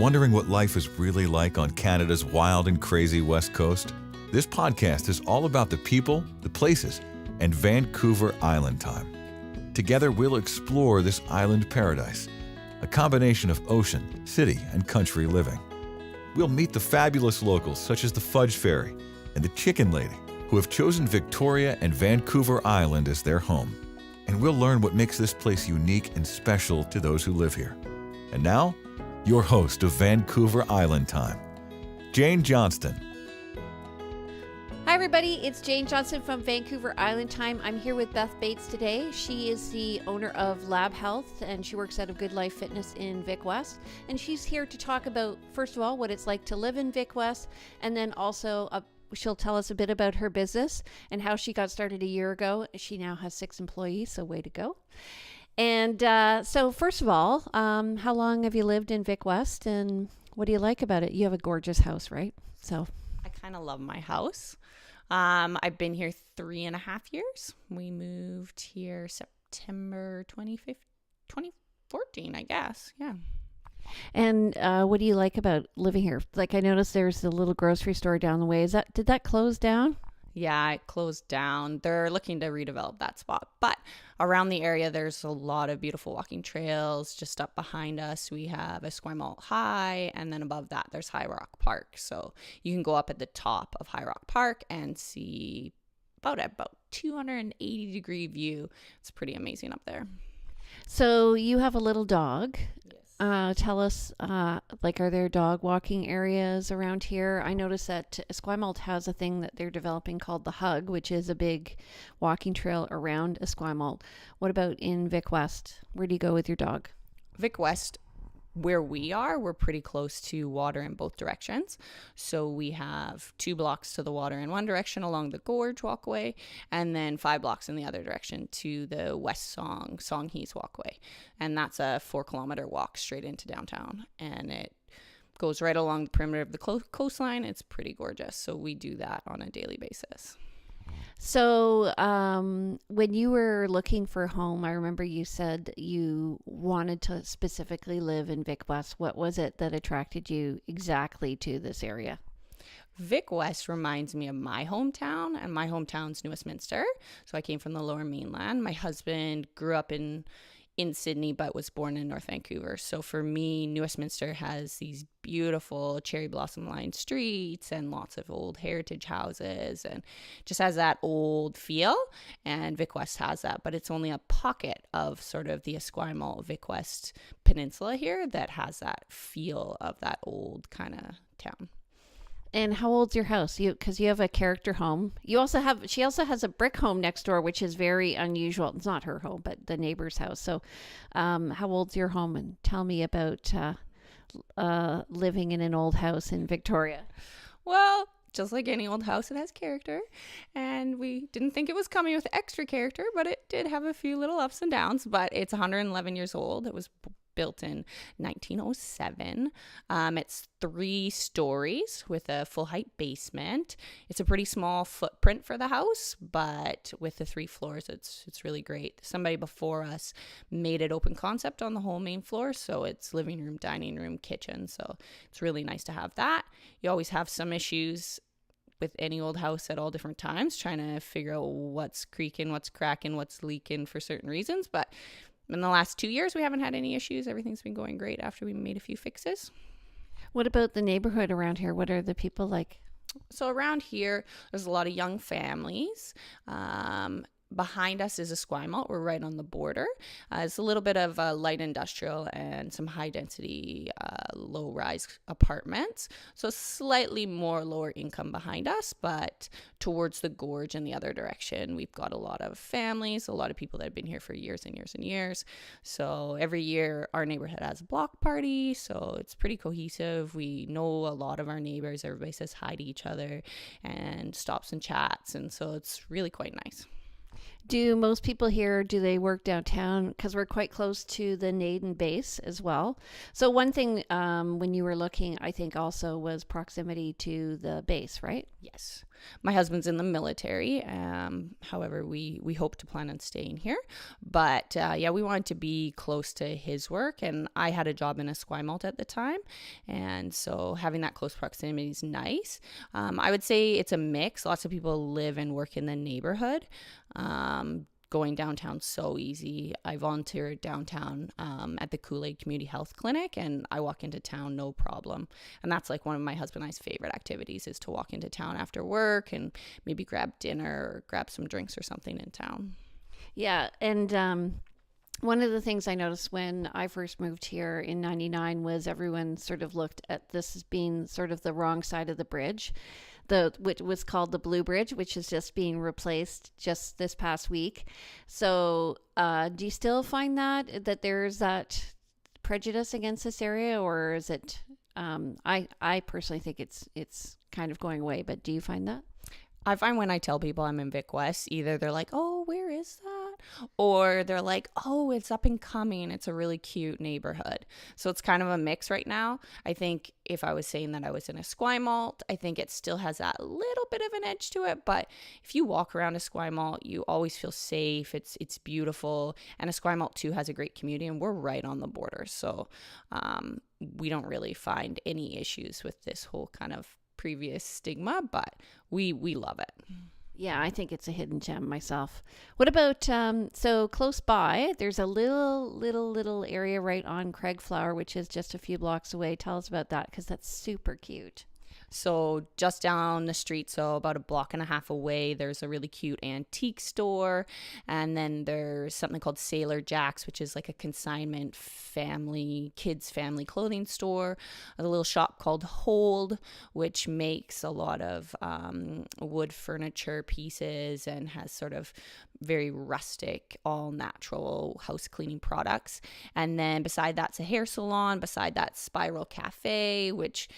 Wondering what life is really like on Canada's wild and crazy West Coast? This podcast is all about the people, the places, and Vancouver Island time. Together, we'll explore this island paradise, a combination of ocean, city, and country living. We'll meet the fabulous locals such as the Fudge Fairy and the Chicken Lady, who have chosen Victoria and Vancouver Island as their home. And we'll learn what makes this place unique and special to those who live here. And now, your host of Vancouver Island Time, Jane Johnston. Hi everybody, it's Jane Johnston from Vancouver Island Time. I'm here with Beth Bates today. She is the owner of Lab Health and she works out of Good Life Fitness in Vic West. And she's here to talk about, first of all, what it's like to live in Vic West, and then also she'll tell us a bit about her business and how she got started a year ago. She now has 6 employees, so way to go. And so first of all, how long have you lived in Vic West and what do you like about it? You have a gorgeous house, right? So I kind of love my house. I've been here 3.5 years. We moved here September 2014, I guess. Yeah. And what do you like about living here? Like I noticed there's the little grocery store down the way. Did that close down? Yeah, it closed down. They're looking to redevelop that spot. But around the area, there's a lot of beautiful walking trails. Just up behind us, we have Esquimalt High. And then above that, there's High Rock Park. So you can go up at the top of High Rock Park and see about 280-degree view. It's pretty amazing up there. So you have a little dog. Yes. Tell us, are there dog walking areas around here? I noticed that Esquimalt has a thing that they're developing called the Hug, which is a big walking trail around Esquimalt. What about in Vic West? Where do you go with your dog? Vic West, where we are, we're pretty close to water in both directions. So we have 2 blocks to the water in one direction along the Gorge walkway, and then 5 blocks in the other direction to the West Songhees walkway. And that's a 4-kilometer walk straight into downtown. And it goes right along the perimeter of the coastline. It's pretty gorgeous. So we do that on a daily basis. So when you were looking for a home, I remember you said you wanted to specifically live in Vic West. What was it that attracted you exactly to this area? Vic West reminds me of my hometown, and my hometown's New Westminster. So I came from the Lower Mainland. My husband grew up in Sydney, but was born in North Vancouver. So for me, New Westminster has these beautiful cherry blossom lined streets and lots of old heritage houses and just has that old feel. And Vic West has that, but it's only a pocket of sort of the Esquimalt Vic West peninsula here that has that feel of that old kind of town. And how old's your house? Because you have a character home. She also has a brick home next door, which is very unusual. It's not her home, but the neighbor's house. So how old's your home? And tell me about living in an old house in Victoria. Well, just like any old house, it has character. And we didn't think it was coming with extra character, but it did have a few little ups and downs. But it's 111 years old. It was built in 1907. It's 3 stories with a full height basement. It's a pretty small footprint for the house, but with the 3 floors, it's really great. Somebody before us made it open concept on the whole main floor, so it's living room, dining room, kitchen. So it's really nice to have that. You always have some issues with any old house at all different times, trying to figure out what's creaking, what's cracking, what's leaking for certain reasons, but in the last 2 years, we haven't had any issues. Everything's been going great after we made a few fixes. What about the neighborhood around here? What are the people like? So around here, there's a lot of young families. Behind us is Esquimalt. We're right on the border. It's a little bit of light industrial and some high-density, low-rise apartments. So slightly more lower income behind us, but towards the Gorge in the other direction, we've got a lot of families, a lot of people that have been here for years and years and years. So every year, our neighborhood has a block party, so it's pretty cohesive. We know a lot of our neighbors. Everybody says hi to each other and stops and chats, and so it's really quite nice. Do most people here, do they work downtown? Because we're quite close to the Naden base as well. So one thing when you were looking, I think also was proximity to the base, right? Yes. My husband's in the military. However, we hope to plan on staying here. But we wanted to be close to his work. And I had a job in Esquimalt at the time. And so having that close proximity is nice. I would say it's a mix. Lots of people live and work in the neighborhood. Going downtown so easy. I volunteered downtown at the Kool-Aid Community Health Clinic, and I walk into town no problem. And that's like one of my husband and I's favorite activities, is to walk into town after work and maybe grab dinner or grab some drinks or something in town. Yeah, and one of the things I noticed when I first moved here in 99 was everyone sort of looked at this as being sort of the wrong side of the bridge. Which was called the Blue Bridge, which is just being replaced just this past week. So do you still find that there's that prejudice against this area, or is it, I personally think it's kind of going away, but do you find that? I find when I tell people I'm in Vic West, either they're like, oh, where is that? Or they're like, oh, it's up and coming. It's a really cute neighborhood. So it's kind of a mix right now. I think if I was saying that I was in Esquimalt, I think it still has that little bit of an edge to it. But if you walk around Esquimalt, you always feel safe. It's beautiful. And Esquimalt, too, has a great community, and we're right on the border. So we don't really find any issues with this whole kind of previous stigma, but we love it. Yeah, I think it's a hidden gem myself. What about, so close by, there's a little area right on Craigflower, which is just a few blocks away. Tell us about that, because that's super cute. So just down the street, so about a block and a half away, there's a really cute antique store. And then there's something called Sailor Jack's, which is like a consignment kids family clothing store. A little shop called Hold, which makes a lot of wood furniture pieces and has sort of very rustic, all natural house cleaning products. And then beside that's a hair salon. Beside that, Spiral Cafe, which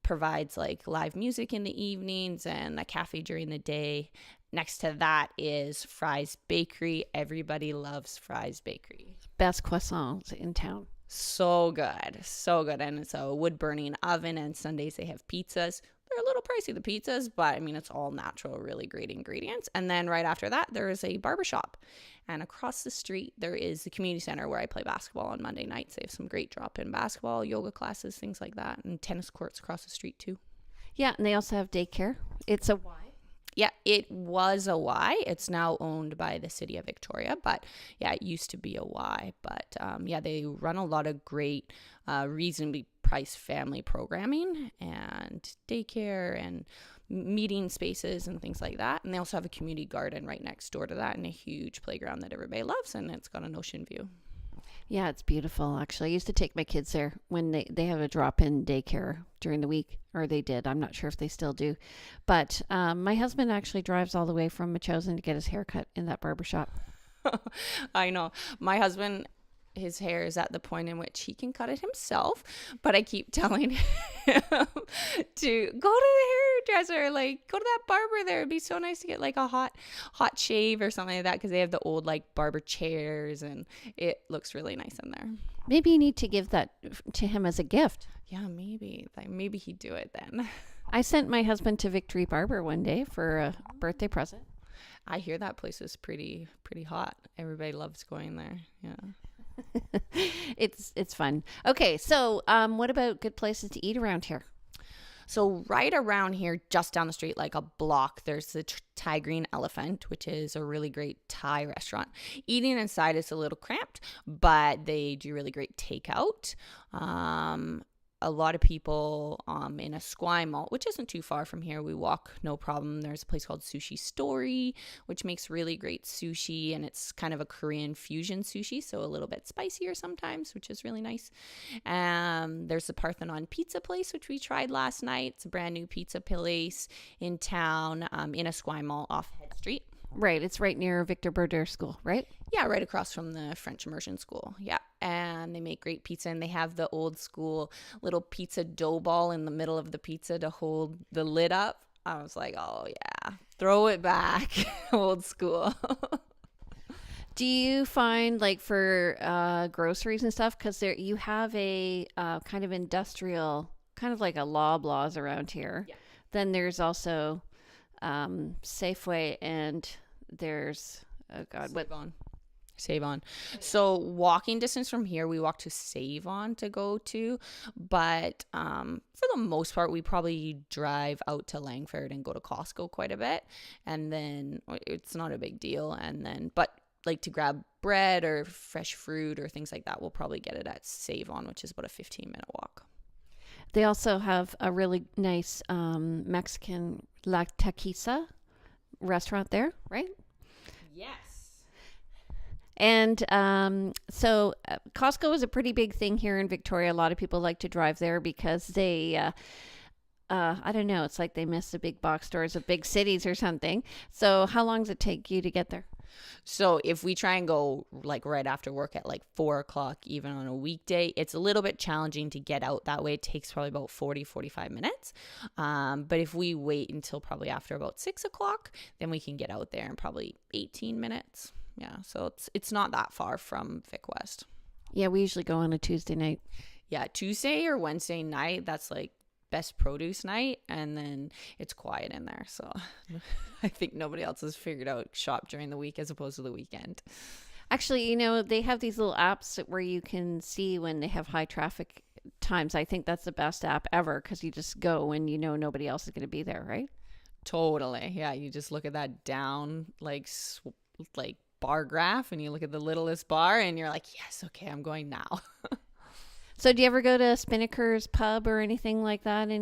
provides like live music in the evenings and a cafe during the day. Next to that is Fry's Bakery. Everybody loves Fry's Bakery. Best croissants in town. So good. So good. And it's a wood burning oven, and Sundays they have pizzas. They're a little pricey, the pizzas, but I mean, it's all natural, really great ingredients. And then right after that, there is a barbershop. And across the street, there is the community center where I play basketball on Monday nights. They have some great drop-in basketball, yoga classes, things like that, and tennis courts across the street too. Yeah, and they also have daycare. It's a Y. Yeah, it was a Y. It's now owned by the city of Victoria, but yeah, it used to be a Y. But they run a lot of great, reasonably priced family programming and daycare and meeting spaces and things like that. And they also have a community garden right next door to that, and a huge playground that everybody loves, and it's got an ocean view. Yeah, it's beautiful, actually. I used to take my kids there when they have a drop-in daycare during the week, or they did. I'm not sure if they still do. But my husband actually drives all the way from Machosen to get his hair cut in that barbershop. I know. My husband, his hair is at the point in which he can cut it himself, but I keep telling him to go to the hairdresser, like go to that barber there. It'd be so nice to get like a hot shave or something like that, because they have the old like barber chairs, and it looks really nice in there. Maybe you need to give that to him as a gift. Yeah, maybe he'd do it then. I sent my husband to Victory Barber one day for a birthday present. I hear that place is pretty hot. Everybody loves going there. Yeah. It's fun. Okay, so what about good places to eat around here? So right around here, just down the street, like a block, there's the Thai Green Elephant, which is a really great Thai restaurant. Eating inside is a little cramped, but they do really great takeout. A lot of people in Esquimalt, which isn't too far from here, we walk no problem. There's a place called Sushi Story, which makes really great sushi, and it's kind of a Korean fusion sushi, so a little bit spicier sometimes, which is really nice. There's the Parthenon Pizza place, which we tried last night. It's a brand new pizza place in town, in Esquimalt off Head Street. Right, it's right near Victor Bourdieu School, right? Yeah, right across from the French immersion school. Yeah, and they make great pizza, and they have the old school little pizza dough ball in the middle of the pizza to hold the lid up. I was like, oh yeah, throw it back, old school. Do you find, like, for groceries and stuff, because there you have a kind of industrial, kind of like a Loblaws around here. Yeah. Then there's also Safeway, and there's, oh God, what? Save On. So walking distance from here, we walk to Save On to go to, but for the most part, we probably drive out to Langford and go to Costco quite a bit, and then it's not a big deal. And then, but like to grab bread or fresh fruit or things like that, we'll probably get it at Save On, which is about a 15-minute walk. They also have a really nice Mexican La Taquiza restaurant there, right? Yes. And so Costco is a pretty big thing here in Victoria. A lot of people like to drive there because they, I don't know, it's like they miss the big box stores of big cities or something. So how long does it take you to get there? So if we try and go like right after work at like 4:00, even on a weekday, it's a little bit challenging to get out that way. It takes probably about 45 minutes. But if we wait until probably after about 6:00, then we can get out there in probably 18 minutes. Yeah, so it's not that far from Vic West. Yeah, we usually go on a Tuesday night. Yeah, Tuesday or Wednesday night, that's like best produce night, and then it's quiet in there. So I think nobody else has figured out shop during the week as opposed to the weekend. Actually, they have these little apps where you can see when they have high traffic times. I think that's the best app ever because you just go when nobody else is going to be there, right? Totally. Yeah, you just look at that down like bar graph and you look at the littlest bar and you're like, yes, okay, I'm going now. So do you ever go to Spinnaker's pub or anything like that? Do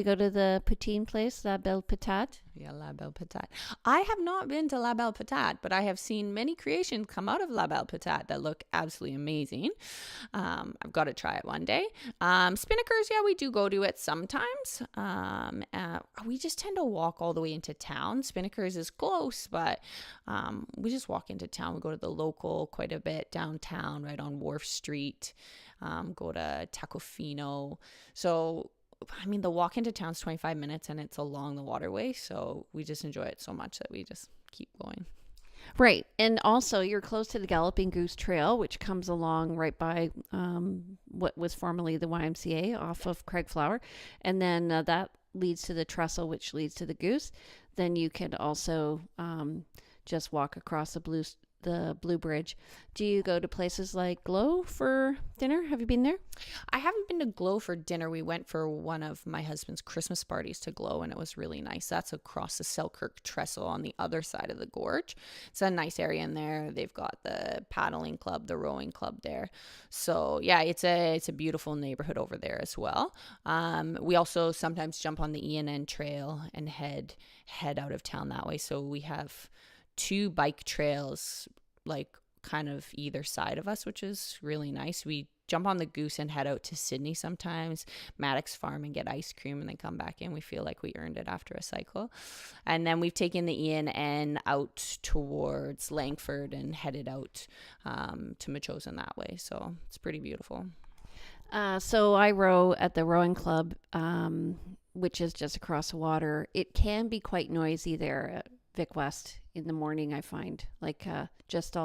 you go to the poutine place, La Belle Patate? Yeah, La Belle Patate. I have not been to La Belle Patate, but I have seen many creations come out of La Belle Patate that look absolutely amazing. I've got to try it one day. Spinnaker's, yeah, we do go to it sometimes. We just tend to walk all the way into town. Spinnaker's is close, but we just walk into town. We go to the local quite a bit downtown, right on Wharf Street. Go to Tacofino. So, I mean, the walk into town's 25 minutes and it's along the waterway. So we just enjoy it so much that we just keep going. Right. And also you're close to the Galloping Goose Trail, which comes along right by what was formerly the YMCA off of Craigflower. And then that leads to the trestle, which leads to the Goose. Then you can also just walk across the Blue Bridge. Do you go to places like Glow for dinner? Have you been there? I haven't been to Glow for dinner. We went for one of my husband's Christmas parties to Glow, and it was really nice. That's across the Selkirk Trestle on the other side of the gorge. It's a nice area in there. They've got the paddling club, the rowing club there. So yeah, it's a beautiful neighborhood over there as well. We also sometimes jump on the ENN trail and head out of town that way. So we have 2 bike trails like kind of either side of us, which is really nice. We jump on the Goose and head out to Sydney sometimes, Maddox Farm, and get ice cream and then come back in. We feel like we earned it after a cycle. And then we've taken the ENN out towards Langford and headed out to Machosen that way. So it's pretty beautiful. So I row at the rowing club, which is just across the water. It can be quite noisy there at Vic West in the morning, I find. Like just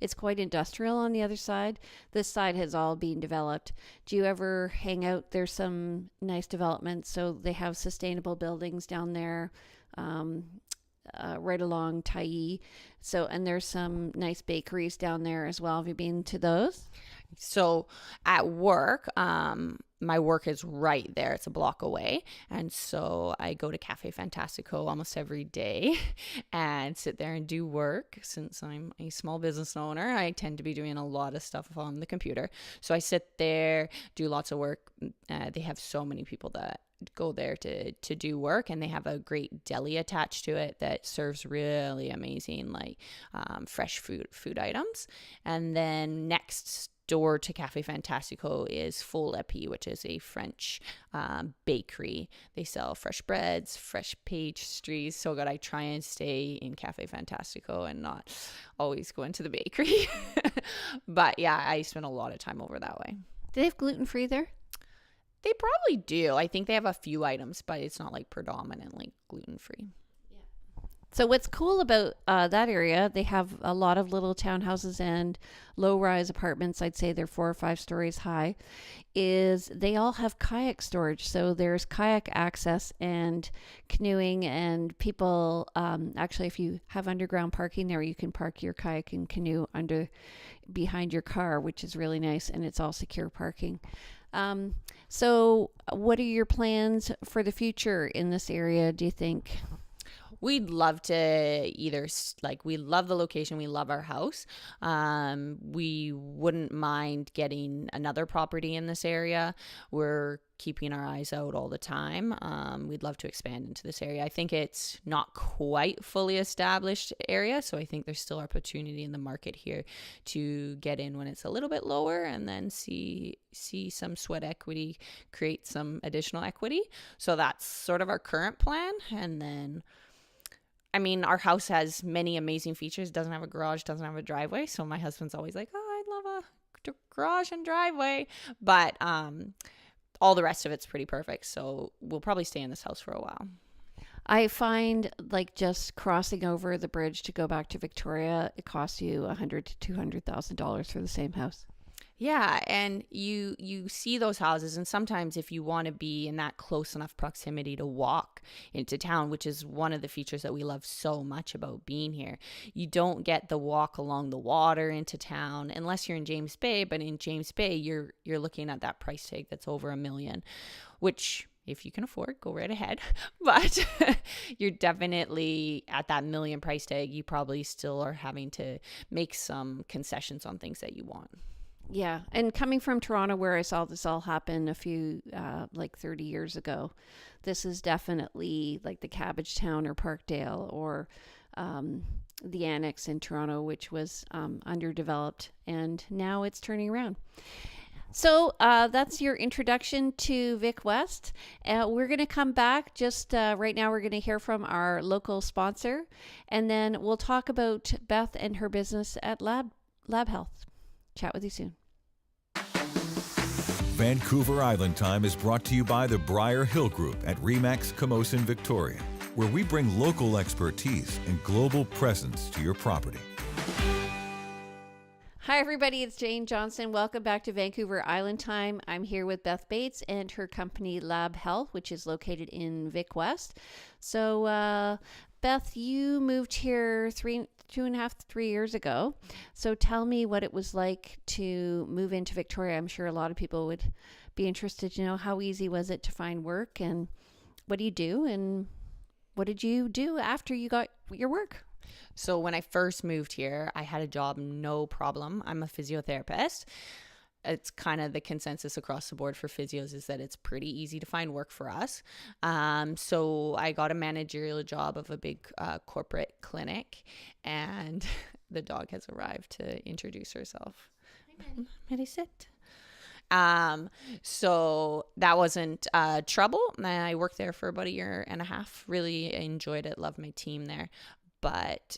it's quite industrial on the other side. This side has all been developed. Do you ever hang out? There's some nice developments. So they have sustainable buildings down there, right along Tyee. So, and there's some nice bakeries down there as well. Have you been to those? So at work, my work is right there. It's a block away. And so I go to Cafe Fantastico almost every day and sit there and do work. Since I'm a small business owner, I tend to be doing a lot of stuff on the computer. So I sit there, do lots of work. They have so many people that go there to do work, and they have a great deli attached to it that serves really amazing like fresh food items. And then next door to Cafe Fantastico is Faux Lepi, which is a French bakery. They sell fresh breads, fresh pastries. So good. I try and stay in Cafe Fantastico and not always go into the bakery. But yeah, I spend a lot of time over that way. Do they have gluten-free there? They probably do. I think they have a few items, but it's not like predominantly gluten-free. Yeah. So what's cool about that area, they have a lot of little townhouses and low-rise apartments. I'd say they're 4 or 5 stories high. Is they all have kayak storage. So there's kayak access and canoeing, and people actually, if you have underground parking there, you can park your kayak and canoe under behind your car, which is really nice, and it's all secure parking. So what are your plans for the future in this area, do you think? We'd love to we love the location. We love our house. We wouldn't mind getting another property in this area. We're keeping our eyes out all the time. We'd love to expand into this area. I think it's not quite fully established area, so I think there's still opportunity in the market here to get in when it's a little bit lower, and then see some sweat equity, create some additional equity. So that's sort of our current plan. And then, I mean, our house has many amazing features. Doesn't have a garage, doesn't have a driveway. So my husband's always like, oh, I'd love a garage and driveway. But all the rest of it's pretty perfect. So we'll probably stay in this house for a while. I find like just crossing over the bridge to go back to Victoria, it costs you $100,000 to $200,000 for the same house. Yeah, and you see those houses, and sometimes if you want to be in that close enough proximity to walk into town, which is one of the features that we love so much about being here, you don't get the walk along the water into town unless you're in James Bay. But in James Bay, you're looking at that price tag that's over $1 million, which, if you can afford, go right ahead. But you're definitely at that $1 million price tag. You probably still are having to make some concessions on things that you want. Yeah. And coming from Toronto, where I saw this all happen a few, 30 years ago, this is definitely like the Cabbagetown or Parkdale or the Annex in Toronto, which was underdeveloped. And now it's turning around. So that's your introduction to Vic West. We're going to come back just right now. We're going to hear from our local sponsor, and then we'll talk about Beth and her business at Lab Health. Chat with you soon. Vancouver Island Time is brought to you by the Briar Hill Group at Remax Camosun, Victoria, where we bring local expertise and global presence to your property. Hi, everybody. It's Jane Johnson. Welcome back to Vancouver Island Time. I'm here with Beth Bates and her company Lab Health, which is located in Vic West. So, Beth, you moved here 2.5-3 years ago. So tell me what it was like to move into Victoria. I'm sure a lot of people would be interested to know, how easy was it to find work, and what do you do, and what did you do after you got your work? So when I first moved here, I had a job, no problem. I'm a physiotherapist. It's kind of the consensus across the board for physios is that it's pretty easy to find work for us. So I got a managerial job of a big corporate clinic, and the dog has arrived to introduce herself. Hi, Maddie, sit. So that wasn't trouble. I worked there for about 1.5 years. Really enjoyed it. Loved my team there. But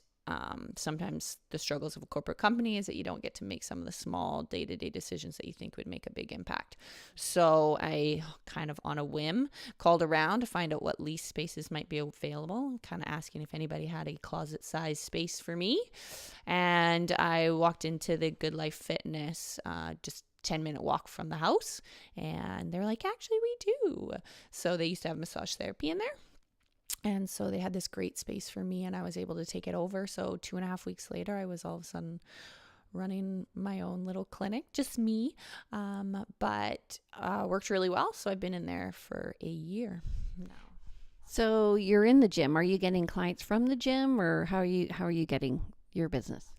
sometimes the struggles of a corporate company is that you don't get to make some of the small day-to-day decisions that you think would make a big impact. So I kind of on a whim called around to find out what lease spaces might be available, kind of asking if anybody had a closet-sized space for me. And I walked into the Good Life Fitness, just 10-minute walk from the house, and they're like, actually we do. So they used to have massage therapy in there. And so they had this great space for me, and I was able to take it over. So 2.5 weeks later, I was all of a sudden running my own little clinic, just me, but worked really well. So I've been in there for 1 year now. So you're in the gym. Are you getting clients from the gym, or how are you getting your business?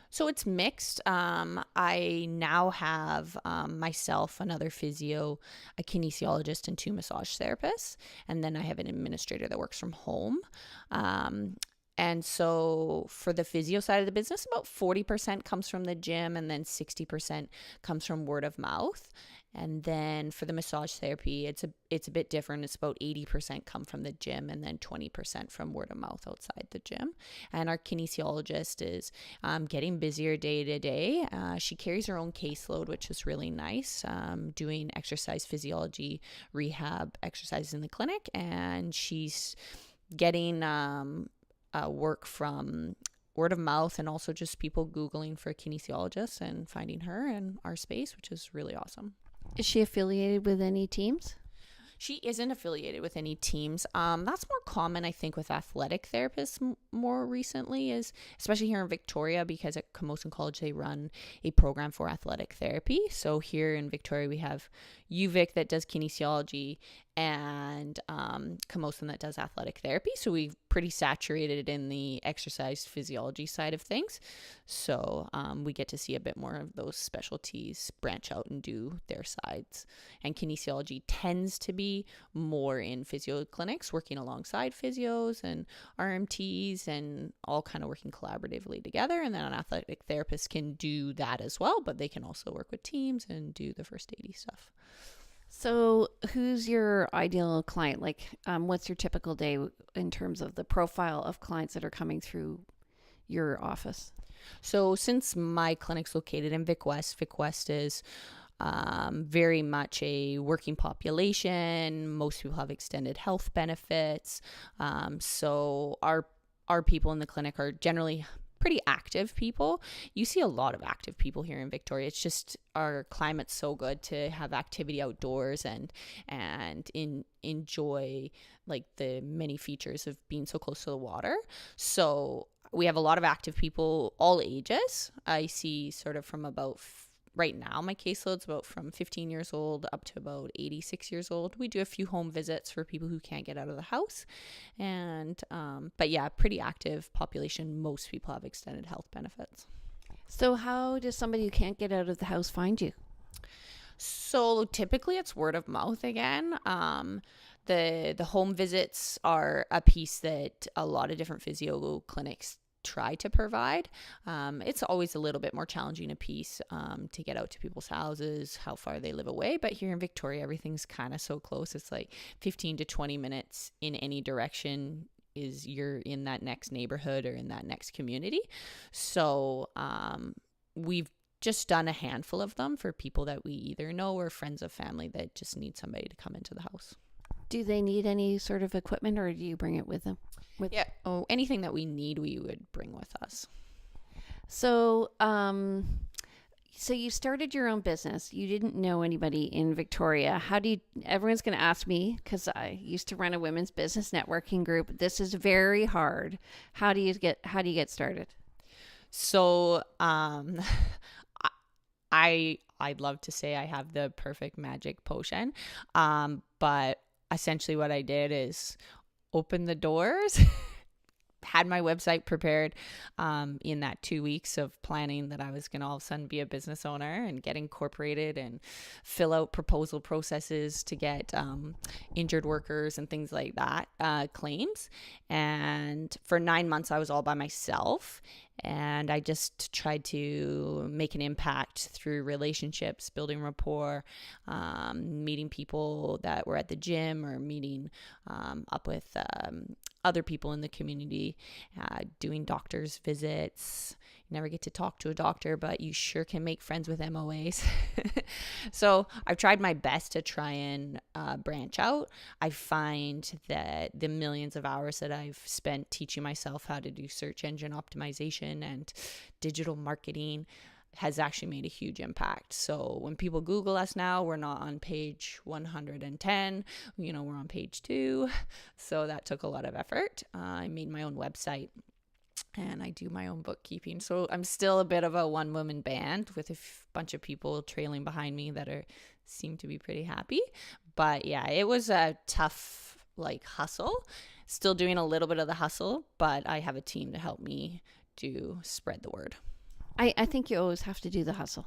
So it's mixed. I now have myself, another physio, a kinesiologist, and 2 massage therapists. And then I have an administrator that works from home. And so for the physio side of the business, about 40% comes from the gym, and then 60% comes from word of mouth. And then for the massage therapy, it's a bit different. It's about 80% come from the gym, and then 20% from word of mouth outside the gym. And our kinesiologist is getting busier day to day. She carries her own caseload, which is really nice, doing exercise physiology, rehab exercises in the clinic. And she's getting work from word of mouth and also just people Googling for kinesiologists and finding her in our space, which is really awesome. Is she affiliated with any teams? She isn't affiliated with any teams. That's more common, I think, with athletic therapists more recently, is especially here in Victoria, because at Camosun College they run a program for athletic therapy. So here in Victoria we have UVic that does kinesiology and Camosun that does athletic therapy. So we've pretty saturated in the exercise physiology side of things. So we get to see a bit more of those specialties branch out and do their sides. And kinesiology tends to be more in physio clinics, working alongside physios and RMTs and all kind of working collaboratively together. And then an athletic therapist can do that as well, but they can also work with teams and do the first aid stuff. So who's your ideal client? Like, what's your typical day in terms of the profile of clients that are coming through your office? So since my clinic's located in Vic West is very much a working population. Most people have extended health benefits. So our people in the clinic are generally pretty active people. You see a lot of active people here in Victoria. It's just our climate's so good to have activity outdoors and enjoy like the many features of being so close to the water. So we have a lot of active people, all ages. I see sort of from about right now, my caseload's about from 15 years old up to about 86 years old. We do a few home visits for people who can't get out of the house. And, but yeah, pretty active population. Most people have extended health benefits. So how does somebody who can't get out of the house find you? So typically it's word of mouth again. The home visits are a piece that a lot of different physio clinics try to provide. It's always a little bit more challenging a piece to get out to people's houses, how far they live away. But here in Victoria, everything's kind of so close. It's like 15 to 20 minutes in any direction is you're in that next neighborhood or in that next community. So we've just done a handful of them for people that we either know or friends of family that just need somebody to come into the house. Do they need any sort of equipment, or do you bring it with them? Yeah. Oh, anything that we need, we would bring with us. So, so you started your own business. You didn't know anybody in Victoria. Everyone's going to ask me, because I used to run a women's business networking group. This is very hard. How do you get started? So, I'd love to say I have the perfect magic potion. But essentially what I did is open the doors, had my website prepared in that 2 weeks of planning that I was going to all of a sudden be a business owner and get incorporated and fill out proposal processes to get injured workers and things like that, claims. And for 9 months, I was all by myself. And I just tried to make an impact through relationships, building rapport, meeting people that were at the gym or meeting up with other people in the community, doing doctor's visits. You never get to talk to a doctor, but you sure can make friends with MOAs. So I've tried my best to try and branch out. I find that the millions of hours that I've spent teaching myself how to do search engine optimization and digital marketing has actually made a huge impact. So when people Google us now, we're not on page 110, we're on page 2. So that took a lot of effort. I made my own website and I do my own bookkeeping. So I'm still a bit of a one-woman band with a bunch of people trailing behind me that seem to be pretty happy. But yeah, it was a tough hustle. Still doing a little bit of the hustle, but I have a team to help me to spread the word. I think you always have to do the hustle.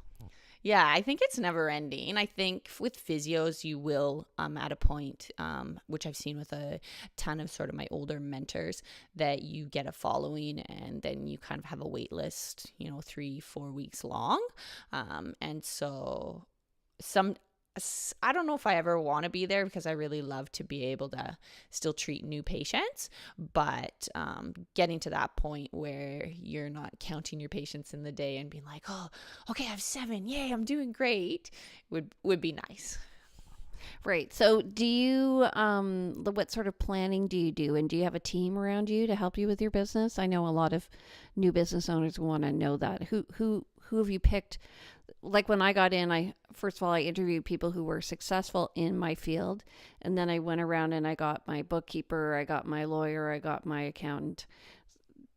Yeah, I think it's never ending. I think with physios, you will at a point, which I've seen with a ton of sort of my older mentors, that you get a following and then you kind of have a wait list, 3-4 weeks long. And so I don't know if I ever want to be there because I really love to be able to still treat new patients, but getting to that point where you're not counting your patients in the day and being like, oh, okay, I have 7. Yay, I'm doing great would be nice. Right. So do you, what sort of planning do you do? And do you have a team around you to help you with your business? I know a lot of new business owners want to know that. Who have you picked? Like when I got in, first of all, I interviewed people who were successful in my field. And then I went around and I got my bookkeeper, I got my lawyer, I got my accountant,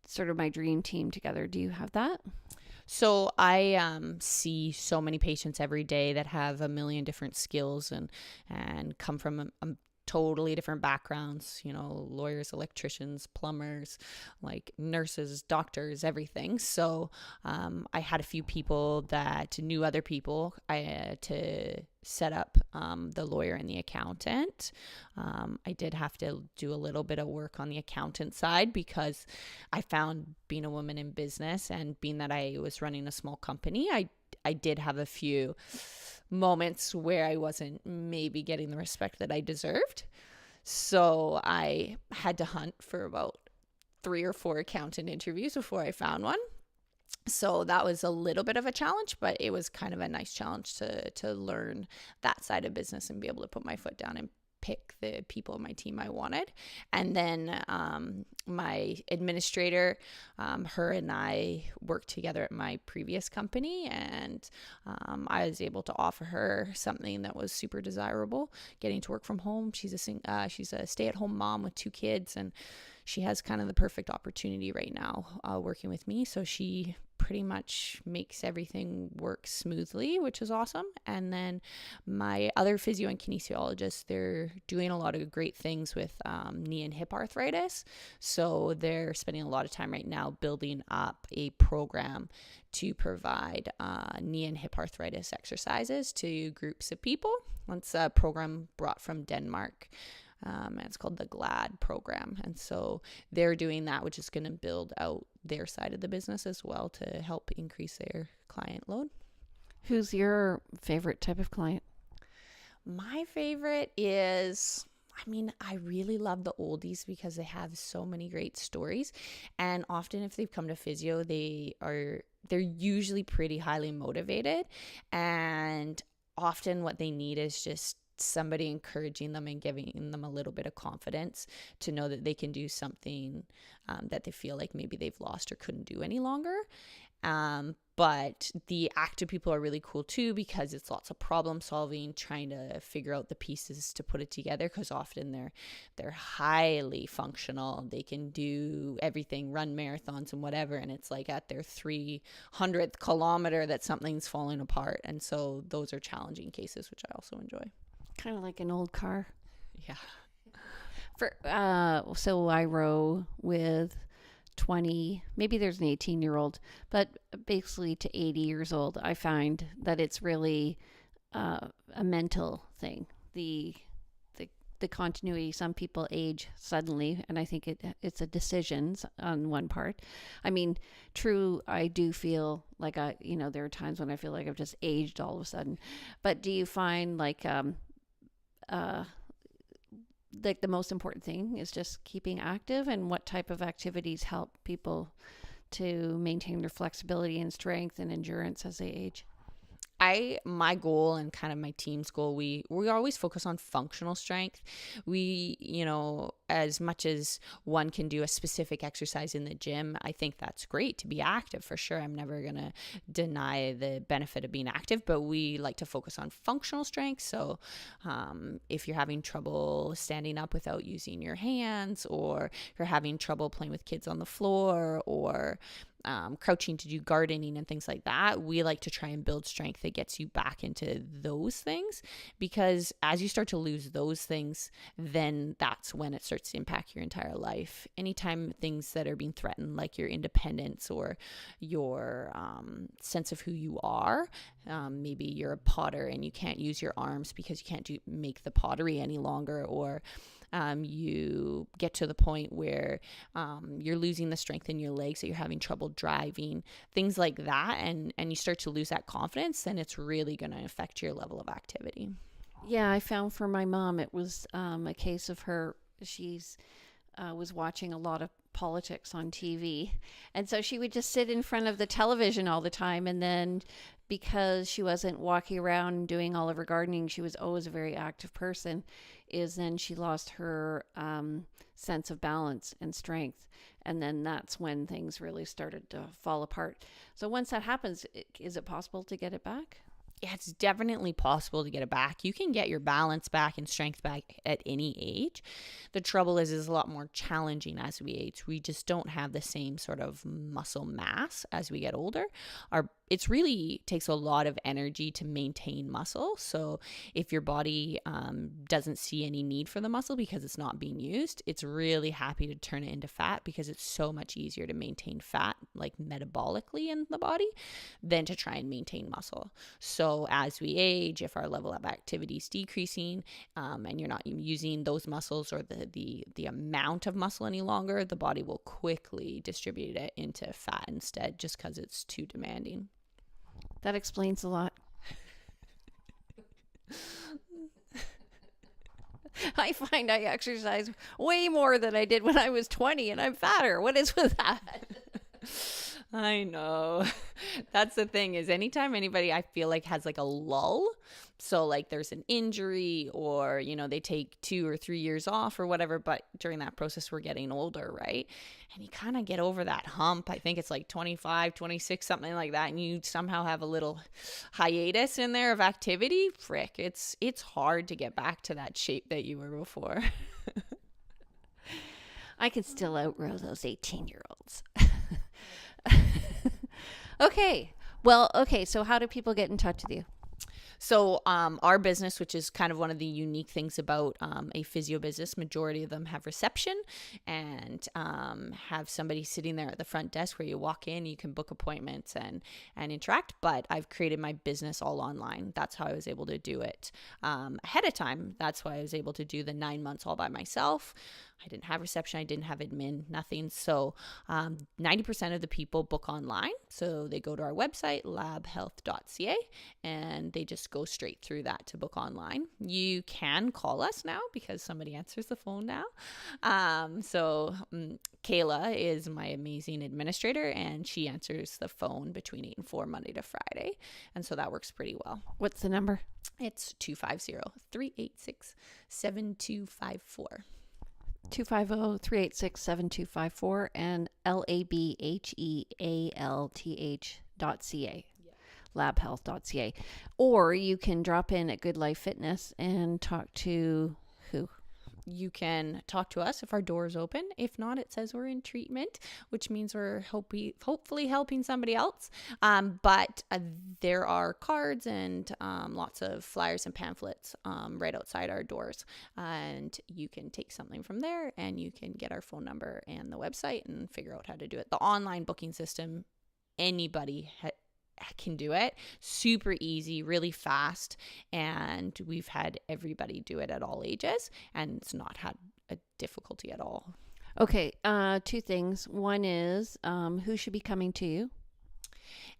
sort of my dream team together. Do you have that? So I see so many patients every day that have a million different skills and come from a totally different backgrounds, lawyers, electricians, plumbers, like nurses, doctors, everything. So I had a few people that knew other people to set up the lawyer and the accountant. I did have to do a little bit of work on the accountant side because I found being a woman in business and being that I was running a small company, I did have a few moments where I wasn't maybe getting the respect that I deserved. So I had to hunt for about 3 or 4 accountant interviews before I found one. So that was a little bit of a challenge, but it was kind of a nice challenge to learn that side of business and be able to put my foot down and pick the people on my team I wanted. And then my administrator, her and I worked together at my previous company, and I was able to offer her something that was super desirable, getting to work from home. She's a stay-at-home mom with 2 kids, and she has kind of the perfect opportunity right now working with me. So she pretty much makes everything work smoothly, which is awesome. And then my other physio and kinesiologist, they're doing a lot of great things with knee and hip arthritis. So they're spending a lot of time right now building up a program to provide knee and hip arthritis exercises to groups of people. It's a program brought from Denmark. And it's called the GLAD program. And so they're doing that, which is going to build out their side of the business as well to help increase their client load. Who's your favorite type of client? My favorite is, I really love the oldies because they have so many great stories. And often if they've come to physio, they're usually pretty highly motivated. And often what they need is just somebody encouraging them and giving them a little bit of confidence to know that they can do something that they feel like maybe they've lost or couldn't do any longer. But the active people are really cool too because it's lots of problem solving, trying to figure out the pieces to put it together, because often they're highly functional. They can do everything, run marathons and whatever, and it's like at their 300th kilometer that something's falling apart. And so those are challenging cases, which I also enjoy. Kind of like an old car. Yeah. So I row with 20, maybe there's an 18-year-old, but basically to 80 years old. I find that it's really a mental thing. The continuity. Some people age suddenly, and I think it's a decisions on one part. True, I do feel like there are times when I feel like I've just aged all of a sudden. But do you find like the most important thing is just keeping active, and what type of activities help people to maintain their flexibility and strength and endurance as they age? My goal and kind of my team's goal, we always focus on functional strength. We, as much as one can do a specific exercise in the gym, I think that's great to be active for sure. I'm never going to deny the benefit of being active, but we like to focus on functional strength. So if you're having trouble standing up without using your hands, or you're having trouble playing with kids on the floor, or crouching to do gardening and things like that, we like to try and build strength that gets you back into those things, because as you start to lose those things, then that's when it starts to impact your entire life. Anytime things that are being threatened, like your independence or your sense of who you are, maybe you're a potter and you can't use your arms because you can't make the pottery any longer, or you get to the point where you're losing the strength in your legs, that you're having trouble driving, things like that, and you start to lose that confidence, then it's really going to affect your level of activity. Yeah, I found for my mom, it was a case of her, she's was watching a lot of politics on TV. And so she would just sit in front of the television all the time. And then because she wasn't walking around and doing all of her gardening, she was always a very active person, then she lost her sense of balance and strength. And then that's when things really started to fall apart. So once that happens, is it possible to get it back? Yeah, it's definitely possible to get it back. You can get your balance back and strength back at any age. The trouble is a lot more challenging as we age. We just don't have the same sort of muscle mass as we get older. It really takes a lot of energy to maintain muscle. So if your body doesn't see any need for the muscle because it's not being used, it's really happy to turn it into fat because it's so much easier to maintain fat, like metabolically in the body, than to try and maintain muscle. So as we age, if our level of activity is decreasing and you're not using those muscles or the amount of muscle any longer, the body will quickly distribute it into fat instead just because it's too demanding. That explains a lot. I find I exercise way more than I did when I was 20 and I'm fatter. What is with that? I know. That's the thing is anytime anybody I feel like has like a lull, so like there's an injury or, they take 2 or 3 years off or whatever, but during that process we're getting older, right? And you kind of get over that hump. I think it's like 25, 26, something like that. And you somehow have a little hiatus in there of activity. Frick, it's hard to get back to that shape that you were before. I can still outgrow those 18-year-olds. Okay. Well, okay. So how do people get in touch with you? So our business, which is kind of one of the unique things about a physio business, majority of them have reception and have somebody sitting there at the front desk where you walk in, you can book appointments and interact. But I've created my business all online. That's how I was able to do it ahead of time. That's why I was able to do the 9 months all by myself. I didn't have reception. I didn't have admin, nothing. So 90% of the people book online. So they go to our website, labhealth.ca, and they just go straight through that to book online. You can call us now because somebody answers the phone now. So Kayla is my amazing administrator, and she answers the phone between 8 and 4 Monday to Friday. And so that works pretty well. What's the number? It's 250-386-7254. 250-386-7254 and labhealth.ca, labhealth.ca. Or you can drop in at Good Life Fitness and talk to who? You can talk to us if our door is open. If not, it says we're in treatment, which means we're hopefully helping somebody else. But there are cards and lots of flyers and pamphlets right outside our doors. And you can take something from there and you can get our phone number and the website and figure out how to do it. The online booking system, anybody can do it. Super easy, really fast, and we've had everybody do it at all ages, and it's not had a difficulty at all. Okay, 2 things. One is who should be coming to you?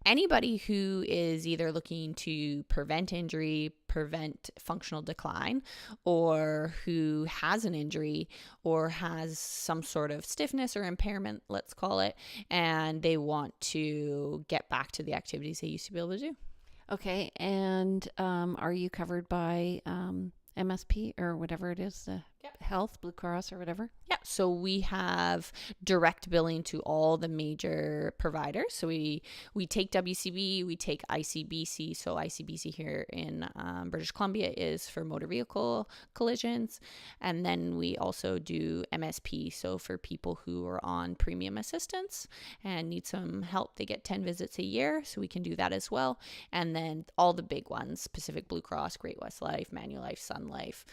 Anybody who is either looking to prevent injury, prevent functional decline, or who has an injury or has some sort of stiffness or impairment, let's call it, and they want to get back to the activities they used to be able to do. Okay, and are you covered by MSP or whatever it is, Health, Blue Cross or whatever? Yeah, so we have direct billing to all the major providers. So we take WCB, we take ICBC. So ICBC here in British Columbia is for motor vehicle collisions. And then we also do MSP. So for people who are on premium assistance and need some help, they get 10 visits a year. So we can do that as well. And then all the big ones, Pacific Blue Cross, Great West Life, Manulife, Sun Life,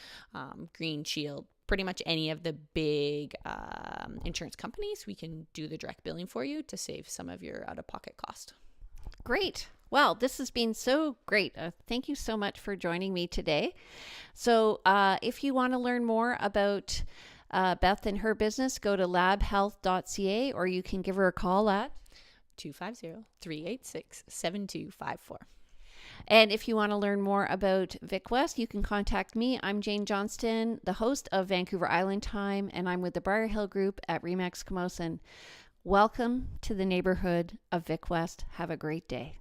Green Shield, pretty much any of the big insurance companies, we can do the direct billing for you to save some of your out-of-pocket cost. Great. Well, this has been so great. Thank you so much for joining me today. So if you want to learn more about Beth and her business, go to labhealth.ca, or you can give her a call at 250-386-7254. And if you want to learn more about Vic West, you can contact me. I'm Jane Johnston, the host of Vancouver Island Time, and I'm with the Briar Hill Group at Remax Camosun. Welcome to the neighborhood of Vic West. Have a great day.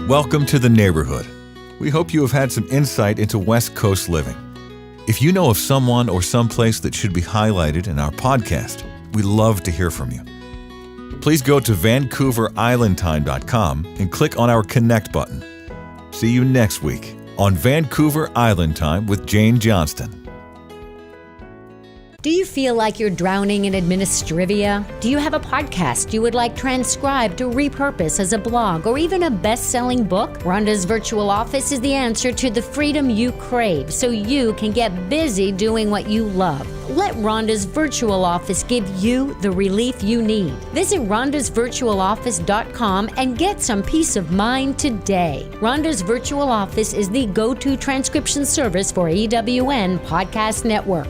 Welcome to the neighborhood. We hope you have had some insight into West Coast living. If you know of someone or someplace that should be highlighted in our podcast, we love to hear from you. Please go to VancouverIslandTime.com and click on our Connect button. See you next week on Vancouver Island Time with Jane Johnston. Do you feel like you're drowning in administrivia? Do you have a podcast you would like transcribed to repurpose as a blog or even a best-selling book? Rhonda's Virtual Office is the answer to the freedom you crave so you can get busy doing what you love. Let Rhonda's Virtual Office give you the relief you need. Visit rhondasvirtualoffice.com and get some peace of mind today. Rhonda's Virtual Office is the go-to transcription service for EWN Podcast Network.